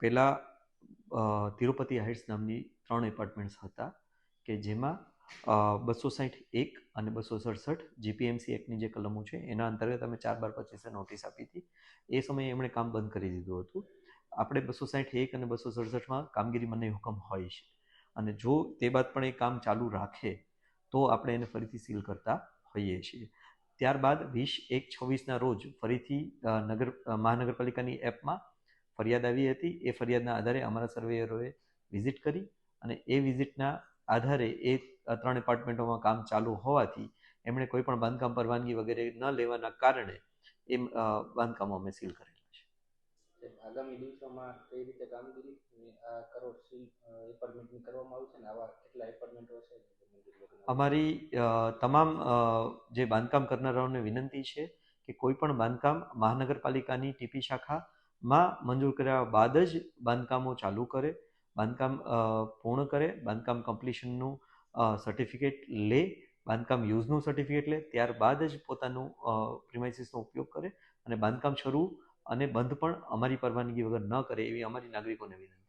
પહેલાં તિરુપતિ હાઇટ્સ નામની 3 એપાર્ટમેન્ટ્સ હતા કે જેમાં 261 અને 267 જીપીએમસી એક્ટની જે કલમો છે એના અંતર્ગત અમે 4/12/25 નોટિસ આપી હતી. એ સમયે એમણે કામ બંધ કરી દીધું હતું. આપણે 261 અને 267માં કામગીરી મનાઈ હુકમ હોય છે અને જો તે બાદ પણ એ કામ ચાલુ રાખે તો આપણે એને ફરીથી સીલ કરતા હોઈએ છીએ. ત્યારબાદ 20/1/26ના રોજ ફરીથી મહાનગરપાલિકાની એપમાં ફરિયાદ આવી હતી. એ ફરિયાદના આધારે અમારા સર્વેયરોએ વિઝિટ કરી અને એ વિઝિટના આધારે એ 3 એપાર્ટમેન્ટોમાં કામ ચાલુ હોવાથી એમણે કોઈ પણ બાંધકામ પરવાનગી વગેરે ન લેવાના કારણે એ બાંધકામો અમે સીલ કરેલા છે. આગામી દિવસોમાં કઈ રીતે કામગીરી કરો સીલ એપાર્ટમેન્ટની કરવામાં આવશે ને આવા કેટલા એપાર્ટમેન્ટો હશે? અમારી તમામ જે બાંધકામ કરનારાઓને વિનંતી છે કે કોઈ પણ બાંધકામ મહાનગરપાલિકાની ટીપી શાખામાં મંજૂર કર્યા બાદ જ બાંધકામો ચાલુ કરે, બાંધકામ પૂર્ણ કરે, બાંધકામ કમ્પ્લીશનનું સર્ટિફિકેટ લે, બાંધકામ યુઝનું સર્ટિફિકેટ લે, ત્યારબાદ જ પોતાનું પ્રિમાઇસીસનો ઉપયોગ કરે અને બાંધકામ શરૂ અને બંધ પણ અમારી પરવાનગી વગર ન કરે એવી અમારી નાગરિકોને વિનંતી.